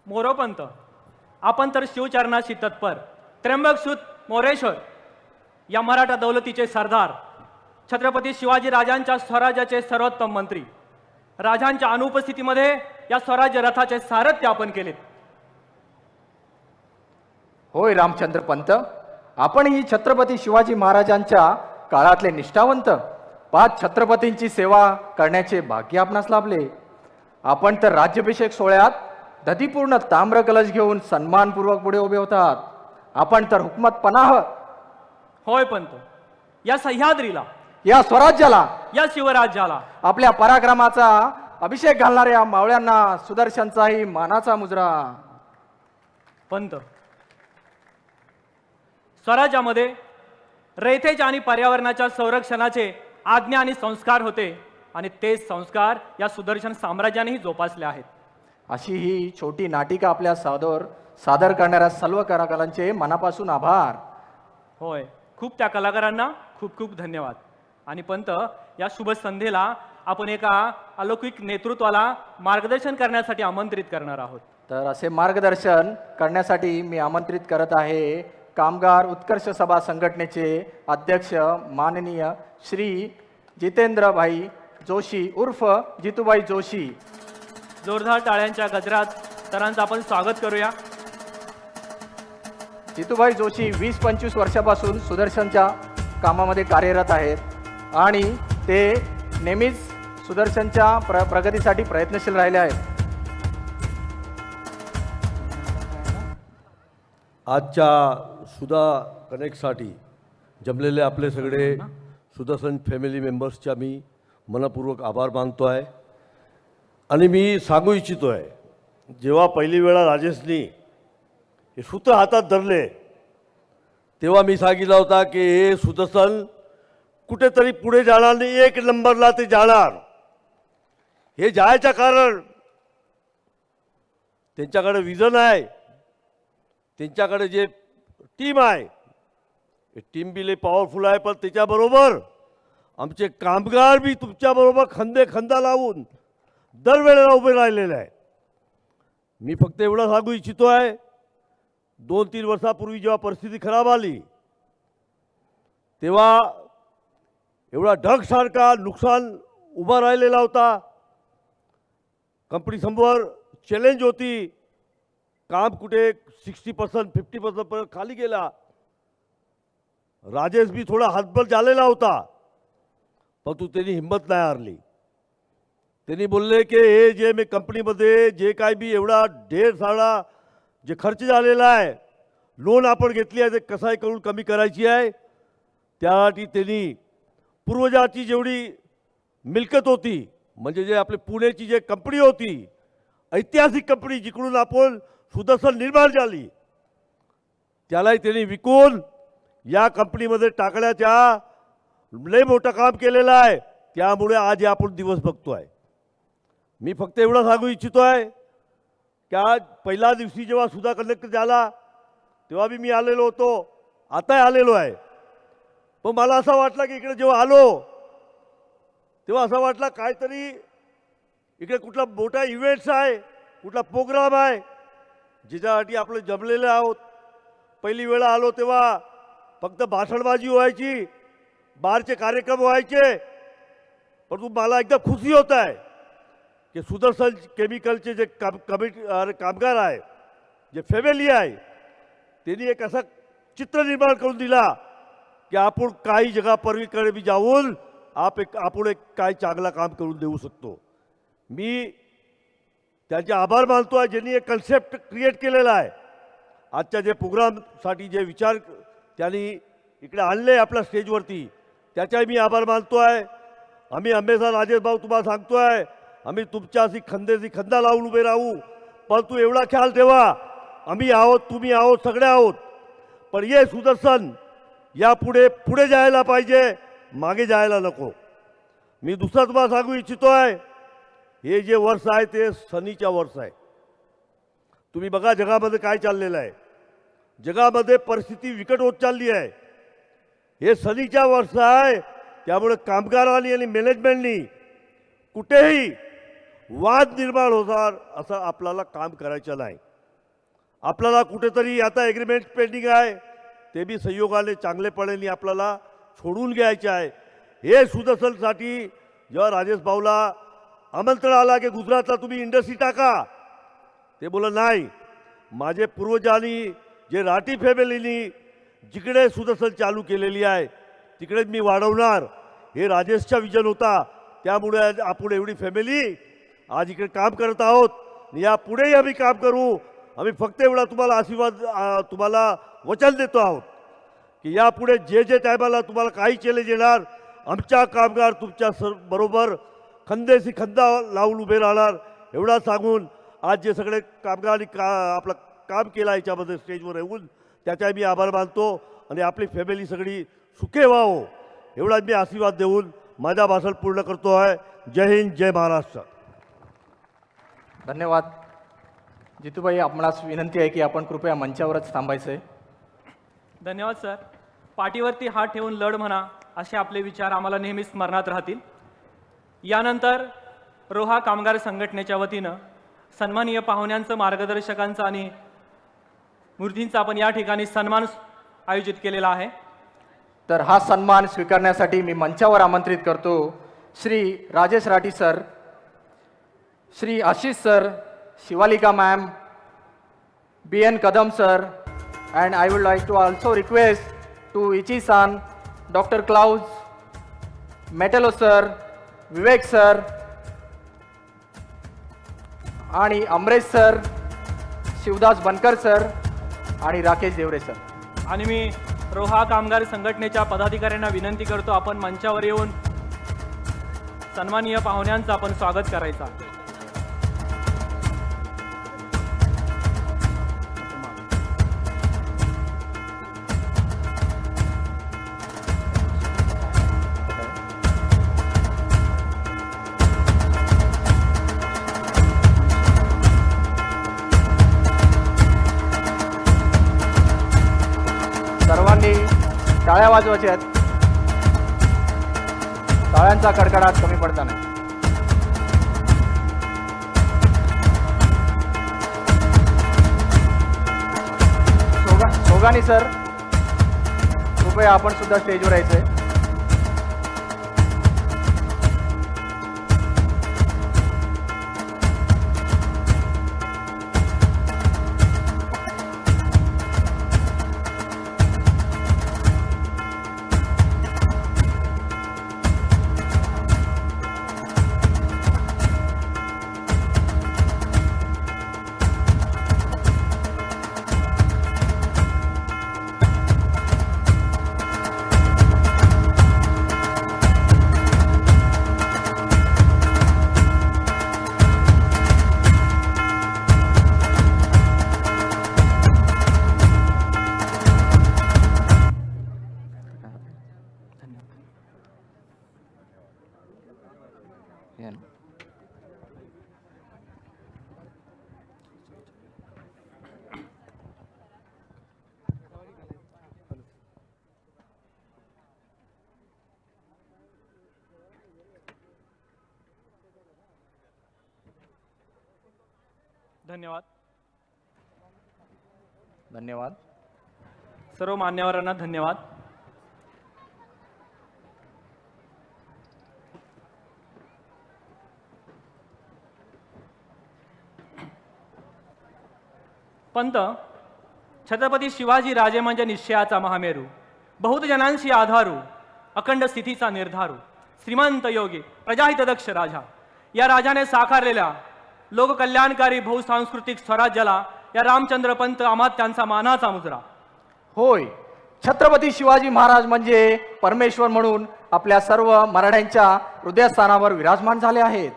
मोरोपंत, आपण तर शिवचरणाशी तत्पर, त्र्यंबकसूत मोरेश्वर या मराठा दौलतीचे सरदार, छत्रपती शिवाजी राजांच्या स्वराज्याचे सर्वोत्तम मंत्री, राजांच्या अनुपस्थितीमध्ये या स्वराज्य रथाचे सारथ्य आपण केले. होय रामचंद्र पंत, आपण ही छत्रपती शिवाजी महाराजांच्या काळातले निष्ठावंत, 5 छत्रपतींची सेवा करण्याचे भाग्य आपणास लाभले. आपण तर राज्याभिषेक सोहळ्यात दधीपूर्ण ताम्र कलश घेऊन सन्मानपूर्वक पुढे उभे होतात. आपण तर हुकमत पनाह. होय पंत, या सह्याद्रीला, या स्वराज्याला, या शिवराज्याला आपल्या पराक्रमाचा अभिषेक घालणाऱ्या मावळ्यांना सुदर्शनचाही मानाचा मुजरा. पंत, स्वराज्यामध्ये रयतेच्या आणि पर्यावरणाच्या संरक्षणाचे आज्ञा आणि संस्कार होते आणि तेच संस्कार या सुदर्शन साम्राज्यानेही जोपासले आहेत. अशी ही छोटी नाटिका आपल्या सादर करणाऱ्या सर्व कलाकारांचे मनापासून आभार. होय, खूप त्या कलाकारांना खूप खूप धन्यवाद. आणि पंत, या शुभ संध्येला आपण एका अलौकिक नेतृत्वाला मार्गदर्शन करण्यासाठी आमंत्रित करणार आहोत. तर असे मार्गदर्शन करण्यासाठी मी आमंत्रित करत आहे कामगार उत्कर्ष सभा संघटनेचे अध्यक्ष माननीय श्री जितेंद्रभाई जोशी उर्फ जितूबाई जोशी. जोरदार टाळ्यांच्या गजरात सरांचं आपण स्वागत करूया. जितूबाई जोशी 20-25 वर्षापासून सुदर्शनच्या कामामध्ये कार्यरत आहेत आणि ते नेहमीच सुदर्शनच्या प्रगतीसाठी प्रयत्नशील राहिले आहेत. आजच्या सुधा कनेक्टसाठी जमलेले आपले सगळे सुदर्शन फॅमिली मेंबर्सच्या मी मनपूर्वक आभार मानतो आहे. आणि मी सांगू इच्छितो आहे, जेव्हा पहिली वेळा राजेशनी हे सूत्र हातात धरले तेव्हा मी सांगितलं होता की हे सुदर्शन कुठेतरी पुढे जाणार नाही, 1 नंबरला ते जाणार. हे जायचं कारण त्यांच्याकडे विजन आहे, त्यांच्याकडे जे टीम आहे टीम बी लय पॉवरफुल आहे, पण त्याच्याबरोबर आमचे कामगार बी तुमच्याबरोबर खंदा लावून दरवेळेला उभे राहिलेले आहे. मी फक्त एवढं सांगू इच्छितो आहे, 2-3 वर्षापूर्वी जेव्हा परिस्थिती खराब आली तेव्हा एवढा ढगसारखा नुकसान उभा राहिलेला होता. कंपनीसमोर चॅलेंज होती, काम कुठे 60% 50% पर्यंत खाली गेला. राजेश बी थोडा हातबल झालेला होता, परंतु त्यांनी हिंमत नाही हारली. त्यांनी बोलले की हे जे मी कंपनीमध्ये जे काय बी एवढा ढेर सारा जे खर्च झालेला आहे, लोन आपण घेतली आहे ते कसाही करून कमी करायची आहे. त्यासाठी त्यांनी पूर्वजाची जेवढी मिल्कत होती, म्हणजे जे आपले पुण्याची जे कंपनी होती, ऐतिहासिक कंपनी जिकडून आपण सुदर्शन निर्माण झाली, त्यालाही त्यांनी विकून या कंपनीमध्ये टाकण्याच्या लय मोठं काम केलेलं आहे. त्यामुळे आज आपण दिवस बघतो आहे. मी फक्त एवढं सांगू इच्छितो आहे की आज पहिल्या दिवशी जेव्हा सुधा कनेक्ट झाला तेव्हा बी मी आलेलो होतो, आताही आलेलो आहे. पण मला असं वाटलं की इकडे जेव्हा आलो तेव्हा असं वाटलं काहीतरी इकडे कुठला मोठा इव्हेंट्स आहे, कुठला प्रोग्राम आहे ज्याच्यासाठी आपलं जमलेले आहोत. पहिली वेळा आलो तेव्हा फक्त भाषणबाजी व्हायची, बाहेरचे कार्यक्रम व्हायचे. परंतु मला एकदम खुशी होत आहे की सुदर्शन केमिकलचे जे कामगार आहे, जे फॅमिली आहे, त्यांनी एक असं चित्र निर्माण करून दिला की आपण काही जगापर्वीकडे बी जाऊन आपण एक काय चांगला काम करून देऊ शकतो. मी त्यांचे आभार मानतो आहे ज्यांनी एक कन्सेप्ट क्रिएट केलेला आहे. आजच्या जे प्रोग्रामसाठी जे विचार त्यांनी इकडे आणले आपल्या स्टेजवरती, त्याचाही मी आभार मानतो आहे. आम्ही हमेशा राजेश भाऊ तुम्हाला सांगतो आहे, आम्ही तुमच्याशी खंदेशी खंदा लावून उभे राहू. परंतु एवढा ख्याल ठेवा, आम्ही आहोत, तुम्ही आहोत, सगळे आहोत. पण हे सुदर्शन पुढे जायला पाहिजे, मागे जायला नको. मी दुसरा तुम्हाला सांगू इच्छितो आहे, हे जे वर्ष आहे ते शनीच्या वर्ष आहे. तुम्ही बघा जगामध्ये काय चाललेलं आहे, जगामध्ये परिस्थिती विकट होत चालली आहे. हे शनीच्या वर्ष आहे, त्यामुळे कामगारांनी आणि मॅनेजमेंटनी कुठेही वाद निर्माण होणार असं आपल्याला काम करायचं नाही. आपल्याला कुठेतरी आता ॲग्रीमेंट पेंडिंग आहे, ते बी संयोगाने चांगलेपणाने आपल्याला सोडून घ्यायचे आहे. हे सुदर्शनसाठी जेव्हा राजेश भाऊला आमंत्रण आला की गुजरातला तुम्ही इंडस्ट्री टाका, ते बोललं नाही. माझे पूर्वजांनी जे राठी फॅमिलीनी जिकडे सुदर्शन चालू केलेली आहे तिकडेच मी वाढवणार, हे राजेशचा विजन होता. त्यामुळे आज आपण एवढी फॅमिली आज इकडे काम करत आहोत. यापुढेही आम्ही काम करू. आम्ही फक्त एवढा तुम्हाला आशीर्वाद तुम्हाला वचन देतो आहोत की यापुढे जे जे टायमाला तुम्हाला काही चॅलेंज येणार, आमच्या कामगार तुमच्या बरोबर खंदेशी खंदा लावून उभे राहणार. एवढा सांगून आज जे सगळे कामगारांनी आपलं काम केलं याच्यामध्ये स्टेजवर येऊन त्याचा मी आभार मानतो आणि आपली फॅमिली सगळी सुखे व्हावो एवढा मी आशीर्वाद देऊन माझा भाषण पूर्ण करतो आहे. जय हिंद, जय महाराष्ट्र. धन्यवाद. जितूबाई, आपणास विनंती आहे की आपण कृपया मंचावरच थांबायचं आहे. धन्यवाद सर. पाठीवरती हात ठेवून लढ म्हणा असे आपले विचार आम्हाला नेहमी स्मरणात राहतील. यानंतर रोहा कामगार संघटनेच्या वतीनं सन्माननीय पाहुण्यांचं, मार्गदर्शकांचं आणि मूर्तींचा आपण या ठिकाणी सन्मान आयोजित केलेला आहे. तर हा सन्मान स्वीकारण्यासाठी मी मंचावर आमंत्रित करतो Shri Rajesh Rathi sir, Shri Ashish sir, Shivalika ma'am, BN Kadam sir, and I would like to also request to Ichi-san, Dr. Klaus, Metello sir, Vivek sir आणि अमरेश सर, शिवदास बनकर सर आणि राकेश देवरे सर. आणि मी रोहा कामगार संघटनेच्या पदाधिकाऱ्यांना विनंती करतो आपण मंचावर येऊन सन्माननीय पाहुण्यांचं आपण स्वागत करायचं आहे. सर्वांनी टाळ्या वाजवायच्या आहेत. टाळ्यांचा कडकडाट कमी पडता नाही. सोगानी सर, कृपया आपण सुद्धा स्टेजवर यायचंय. धन्यवाद. धन्यवाद. सर्व मान्यवरांना धन्यवाद. पंत, छत्रपती शिवाजी राजे म्हणजे निश्चयाचा महामेरू, बहुत जनांशी आधारू, अखंड स्थितीचा निर्धारू, श्रीमंत योगी, प्रजाहितदक्ष राजा. या राजाने साकारलेल्या लोककल्याणकारी बहुसांस्कृतिक स्वराज्याला या रामचंद्र पंत अमात्यांचा मानाचा मुजरा. होय, छत्रपती शिवाजी महाराज म्हणजे परमेश्वर म्हणून आपल्या सर्व मराठ्यांच्या हृदयस्थानावर विराजमान झाले आहेत.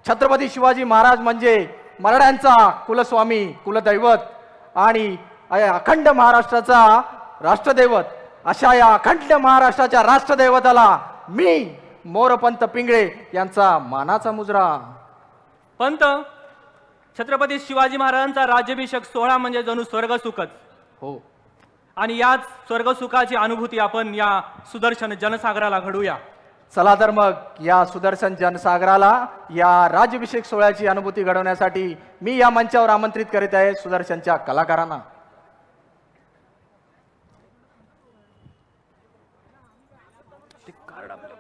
छत्रपती शिवाजी महाराज म्हणजे मराठ्यांचा कुलस्वामी, कुलदैवत आणि अखंड महाराष्ट्राचा राष्ट्रदैवत. अशा या अखंड महाराष्ट्राच्या राष्ट्रदैवताला मी मोरपंत पिंगळे यांचा मानाचा मुजरा. पंत, छत्रपती शिवाजी महाराजांचा राज्याभिषेक सोहळा म्हणजे जणू स्वर्गसुखच. हो, आणि याच स्वर्गसुखाची अनुभूती आपण या सुदर्शन जनसागराला घडूया. चला तर मग या सुदर्शन जनसागराला या राज्याभिषेक सोहळ्याची अनुभूती घडवण्यासाठी मी या मंचावर आमंत्रित करीत आहे सुदर्शनच्या कलाकारांना. ते कार्ड आपलं